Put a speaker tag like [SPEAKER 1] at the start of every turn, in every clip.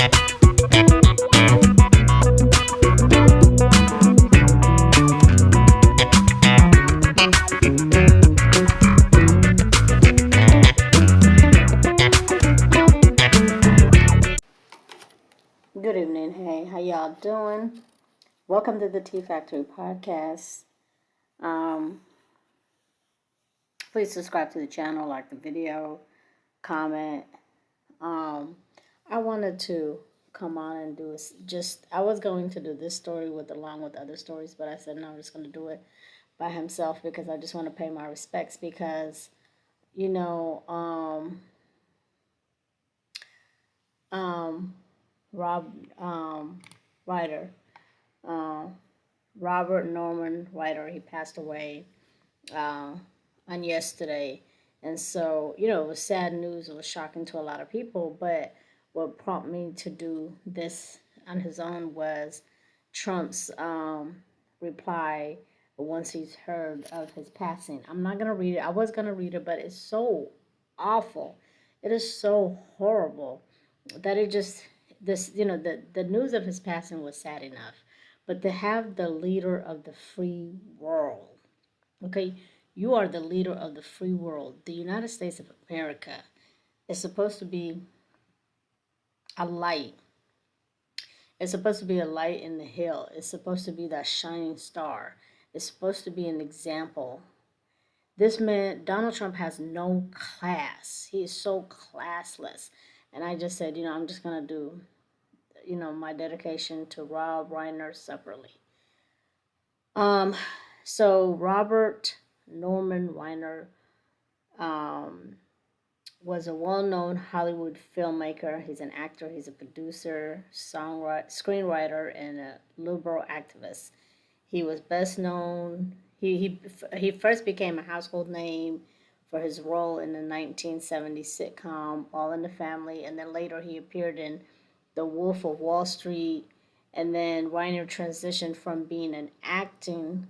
[SPEAKER 1] Good evening. Hey, how y'all doing? Welcome to the Tea Factory podcast. Um, Please subscribe to the channel, like the video, comment. Um, I wanted to come on and do just. I was going to do this story along with other stories, but I said no, I'm just going to do it by himself because I just want to pay my respects because you know, um, Rob Ryder. Uh, Robert Norman Ryder, he passed away uh, on yesterday. And so, it was sad news. It was shocking to a lot of people. But what prompted me to do this on his own was Trump's reply once he's heard of his passing. I'm not going to read it. I was going to read it, but it's so awful. It is so horrible that it just, the news of his passing was sad enough. But to have the leader of the free world, okay, you are the leader of the free world. The United States of America is supposed to be a light. It's supposed to be a light in the hill. It's supposed to be that shining star. It's supposed to be an example. This man, Donald Trump, has no class. He is so classless. And I just said, I'm just going to do, my dedication to Rob Reiner separately. So Robert Norman Reiner was a well-known Hollywood filmmaker. He's an actor. He's a producer, screenwriter, and a liberal activist. He was best known. He first became a household name for his role in the 1970 sitcom All in the Family, and then later he appeared in The Wolf of Wall Street. And then Reiner transitioned from being an actor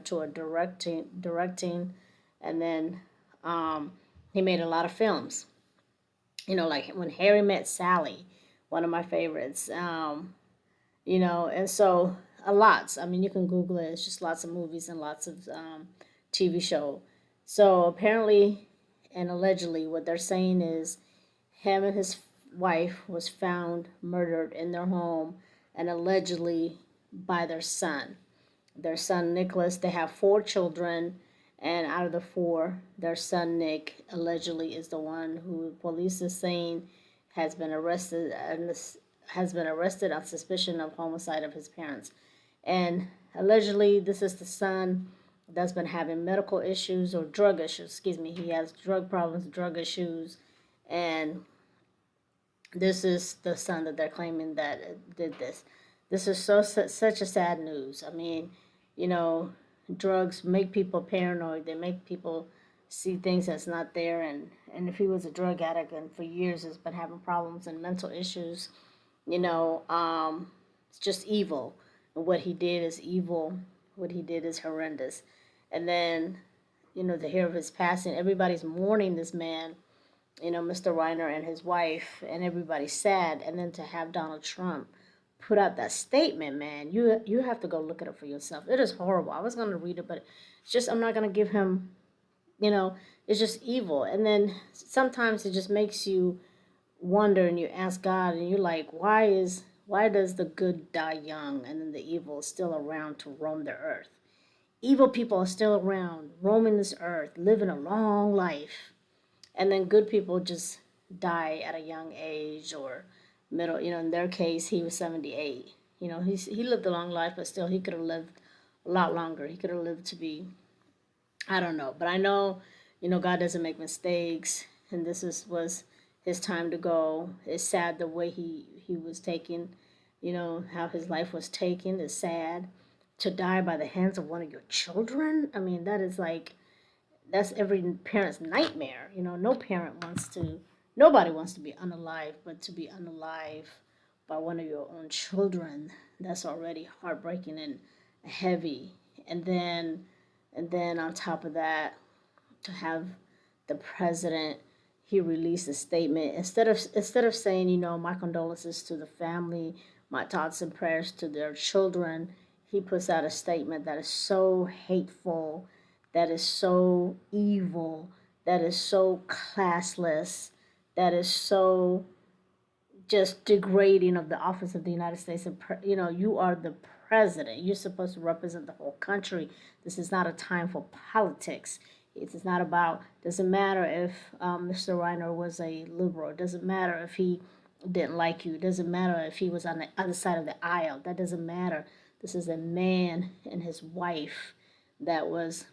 [SPEAKER 1] to a directing, and then he made a lot of films. Like When Harry Met Sally, one of my favorites. And so a lot. I mean, you can Google it. It's just lots of movies and lots of TV show. So apparently and allegedly, what they're saying is him and his wife was found murdered in their home and allegedly by their son. Their son Nicholas, they have 4 children, and out of the 4, their son Nick allegedly is the one who police is saying has been arrested on suspicion of homicide of his parents. And allegedly this is the son that's been having medical issues or drug issues, excuse me. He has drug problems, drug issues, and this is the son that they're claiming that did this. This is such a sad news. I mean, drugs make people paranoid. They make people see things that's not there. And if he was a drug addict and for years has been having problems and mental issues, it's just evil. And what he did is evil. What he did is horrendous. And then, to hear of his passing, everybody's mourning this man, Mr. Reiner and his wife, and everybody's sad. And then to have Donald Trump put out that statement, man, you have to go look at it for yourself. It is horrible. I was going to read it, but it's just, I'm not going to give him, it's just evil. And then sometimes it just makes you wonder, and you ask God, and you're like, why does the good die young and then the evil is still around to roam the earth? Evil people are still around, roaming this earth, living a long life. And then good people just die at a young age or middle. In their case, he was 78. He lived a long life, but still he could have lived a lot longer. He could have lived to be, I don't know. But I know, God doesn't make mistakes, and was his time to go. It's sad the way he was taken, how his life was taken is sad. To die by the hands of one of your children, I mean, that's every parent's nightmare. Nobody wants to be unalive, but to be unalive by one of your own children, that's already heartbreaking and heavy. And then on top of that, to have the president, he released a statement instead of saying, my condolences to the family, my thoughts and prayers to their children. He puts out a statement that is so hateful, that is so evil, that is so classless, that is so just degrading of the office of the United States. And you are the president. You're supposed to represent the whole country. This is not a time for politics. It is not about. Doesn't matter if Mr. Reiner was a liberal. It doesn't matter if he didn't like you. It doesn't matter if he was on the other side of the aisle. That doesn't matter. This is a man and his wife that was,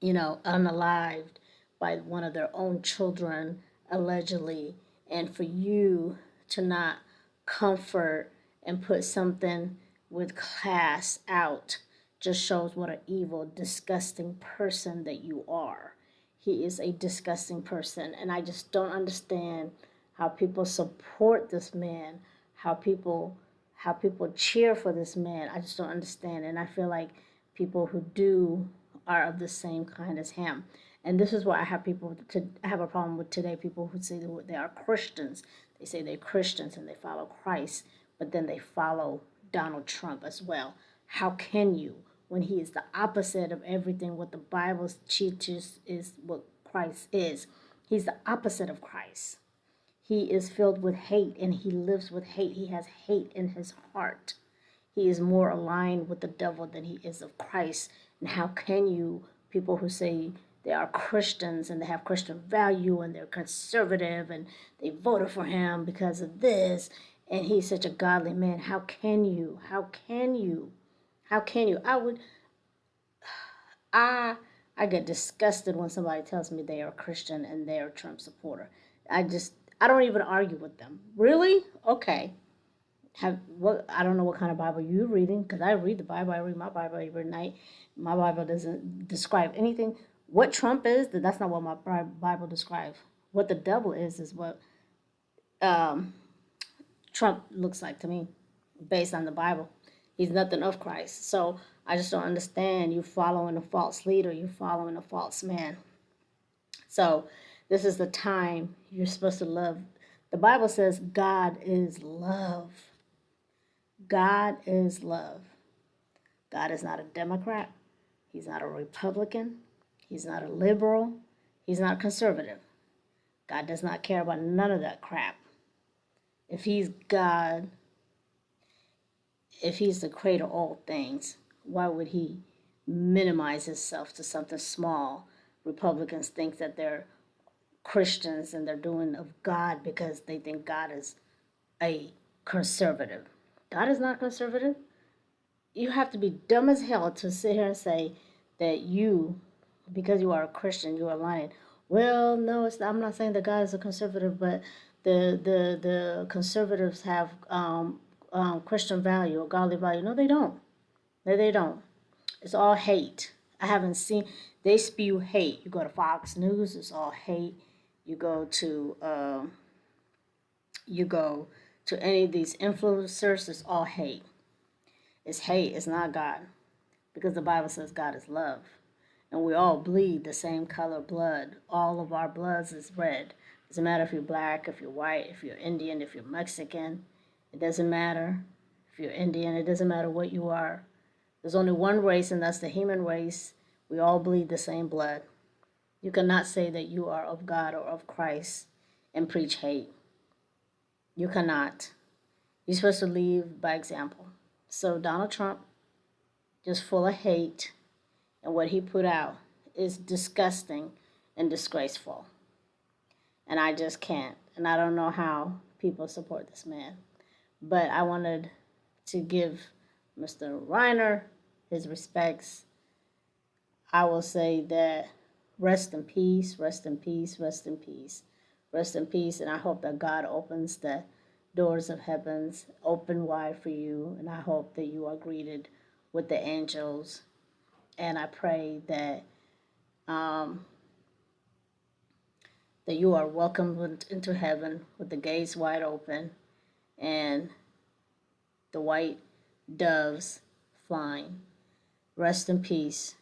[SPEAKER 1] unalived by one of their own children, allegedly. And for you to not comfort and put something with class out just shows what an evil, disgusting person that you are. He is a disgusting person. And I just don't understand how people support this man, how people cheer for this man. I just don't understand. And I feel like people who do are of the same kind as him. And this is why I have a problem with today, people who say they are Christians. They say they're Christians and they follow Christ, but then they follow Donald Trump as well. How can you, when he is the opposite of everything what the Bible teaches is what Christ is? He's the opposite of Christ. He is filled with hate and he lives with hate. He has hate in his heart. He is more aligned with the devil than he is of Christ. And how can you, people who say they are Christians and they have Christian value and they're conservative and they voted for him because of this, and he's such a godly man, how can you? How can you? How can you? I get disgusted when somebody tells me they are a Christian and they are a Trump supporter. I don't even argue with them. Really? Okay. I don't know what kind of Bible you're reading, because I read the Bible. I read my Bible every night. My Bible doesn't describe anything. What Trump is, that's not what my Bible describes. What the devil is what Trump looks like to me, based on the Bible. He's nothing of Christ. So I just don't understand. You following a false leader. You following a false man. So this is the time you're supposed to love. The Bible says God is love. God is love. God is not a Democrat. He's not a Republican. He's not a liberal. He's not conservative. God does not care about none of that crap. If he's God, if he's the creator of all things, why would he minimize himself to something small? Republicans think that they're Christians and they're doing of God because they think God is a conservative. God is not conservative. You have to be dumb as hell to sit here and say that you, because you are a Christian, you are lying. Well, no, I'm not saying that God is a conservative, but the conservatives have Christian value or godly value. No, they don't. No, they don't. It's all hate. I haven't seen. They spew hate. You go to Fox News, it's all hate. You go to any of these influencers, it's all hate. It's hate. It's not God, because the Bible says God is love, and we all bleed the same color blood. All of our bloods is red. It doesn't matter if you're black, if you're white, if you're Indian, if you're Mexican. It doesn't matter if you're Indian. It doesn't matter what you are. There's only one race, and that's the human race. We all bleed the same blood. You cannot say that you are of God or of Christ and preach hate. You cannot. You're supposed to lead by example. So Donald Trump, just full of hate, and what he put out is disgusting and disgraceful. And I just can't. And I don't know how people support this man. But I wanted to give Mr. Reiner his respects. I will say that rest in peace, rest in peace, rest in peace, rest in peace. And I hope that God opens the doors of heavens open wide for you. And I hope that you are greeted with the angels. And I pray that that you are welcomed into heaven with the gates wide open and the white doves flying. Rest in peace.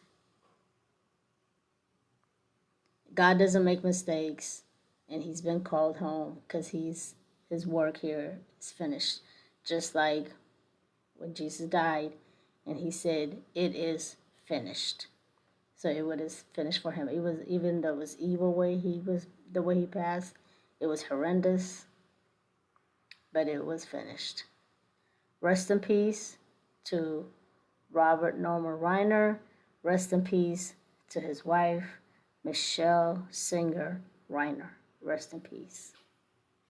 [SPEAKER 1] God doesn't make mistakes. and he's been called home because his work here is finished. Just like when Jesus died, and he said, "It is finished." So it was finished for him. It was, even though it was evil way he was, the way he passed, it was horrendous, but it was finished. Rest in peace to Robert Norman Reiner. Rest in peace to his wife, Michelle Singer Reiner. Rest in peace.